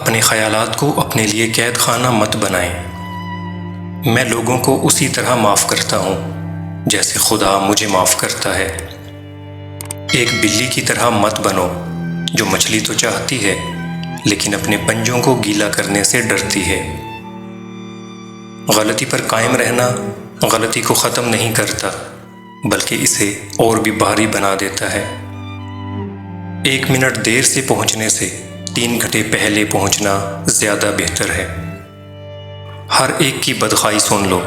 اپنے خیالات کو اپنے لیے قید خانہ مت بنائیں۔ میں لوگوں کو اسی طرح معاف کرتا ہوں جیسے خدا مجھے معاف کرتا ہے۔ ایک بلی کی طرح مت بنو جو مچھلی تو چاہتی ہے لیکن اپنے پنجوں کو گیلا کرنے سے ڈرتی ہے۔ غلطی پر قائم رہنا غلطی کو ختم نہیں کرتا بلکہ اسے اور بھی بھاری بنا دیتا ہے۔ 1 منٹ دیر سے پہنچنے سے 3 گھنٹے پہلے پہنچنا زیادہ بہتر ہے۔ ہر ایک کی بدخواہی سن لو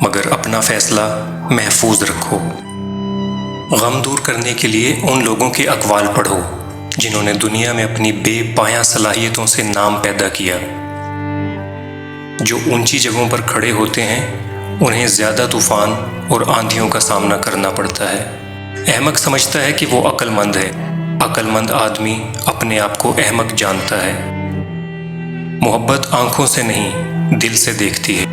مگر اپنا فیصلہ محفوظ رکھو۔ غم دور کرنے کے لیے ان لوگوں کے اقوال پڑھو جنہوں نے دنیا میں اپنی بے پایہ صلاحیتوں سے نام پیدا کیا۔ جو اونچی جگہوں پر کھڑے ہوتے ہیں انہیں زیادہ طوفان اور آندھیوں کا سامنا کرنا پڑتا ہے۔ احمق سمجھتا ہے کہ وہ عقل مند ہے۔ عقل مند آدمی اپنے آپ کو احمق جانتا ہے۔ محبت آنکھوں سے نہیں دل سے دیکھتی ہے،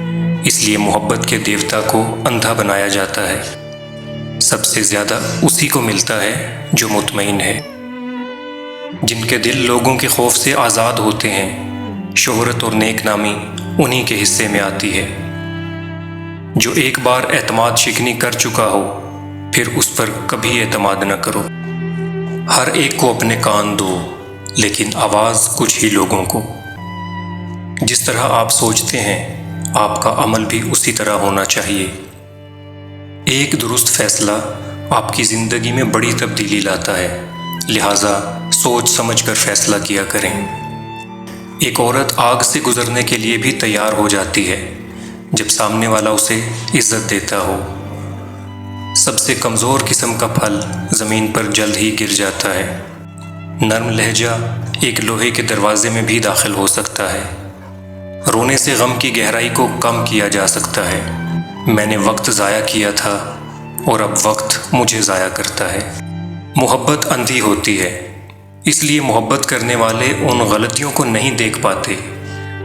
اس لیے محبت کے دیوتا کو اندھا بنایا جاتا ہے۔ سب سے زیادہ اسی کو ملتا ہے جو مطمئن ہے۔ جن کے دل لوگوں کے خوف سے آزاد ہوتے ہیں، شہرت اور نیک نامی انہی کے حصے میں آتی ہے۔ جو ایک بار اعتماد شکنی کر چکا ہو پھر اس پر کبھی اعتماد نہ کرو۔ ہر ایک کو اپنے کان دو لیکن آواز کچھ ہی لوگوں کو۔ جس طرح آپ سوچتے ہیں آپ کا عمل بھی اسی طرح ہونا چاہیے۔ ایک درست فیصلہ آپ کی زندگی میں بڑی تبدیلی لاتا ہے، لہٰذا سوچ سمجھ کر فیصلہ کیا کریں۔ ایک عورت آگ سے گزرنے کے لیے بھی تیار ہو جاتی ہے جب سامنے والا اسے عزت دیتا ہو۔ سب سے کمزور قسم کا پھل زمین پر جلد ہی گر جاتا ہے۔ نرم لہجہ ایک لوہے کے دروازے میں بھی داخل ہو سکتا ہے۔ رونے سے غم کی گہرائی کو کم کیا جا سکتا ہے۔ میں نے وقت ضائع کیا تھا اور اب وقت مجھے ضائع کرتا ہے۔ محبت اندھی ہوتی ہے، اس لیے محبت کرنے والے ان غلطیوں کو نہیں دیکھ پاتے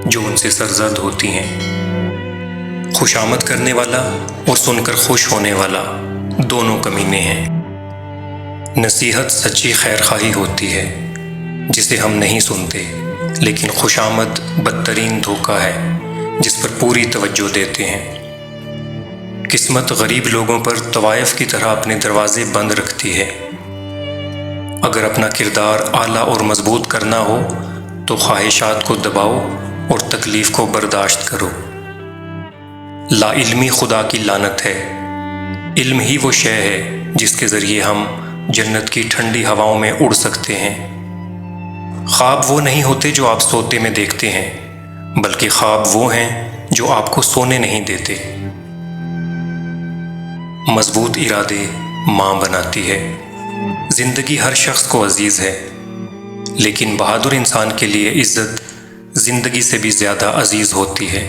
جو ان سے سرزد ہوتی ہیں۔ خوشامد کرنے والا اور سن کر خوش ہونے والا دونوں کمینے ہیں۔ نصیحت سچی خیر خواہی ہوتی ہے جسے ہم نہیں سنتے، لیکن خوشامد بدترین دھوکہ ہے جس پر پوری توجہ دیتے ہیں۔ قسمت غریب لوگوں پر طوائف کی طرح اپنے دروازے بند رکھتی ہے۔ اگر اپنا کردار اعلیٰ اور مضبوط کرنا ہو تو خواہشات کو دباؤ اور تکلیف کو برداشت کرو۔ لا علمی خدا کی لعنت ہے۔ علم ہی وہ شے ہے جس کے ذریعے ہم جنت کی ٹھنڈی ہواؤں میں اڑ سکتے ہیں۔ خواب وہ نہیں ہوتے جو آپ سوتے میں دیکھتے ہیں بلکہ خواب وہ ہیں جو آپ کو سونے نہیں دیتے۔ مضبوط ارادے ماں بناتی ہے۔ زندگی ہر شخص کو عزیز ہے لیکن بہادر انسان کے لیے عزت زندگی سے بھی زیادہ عزیز ہوتی ہے۔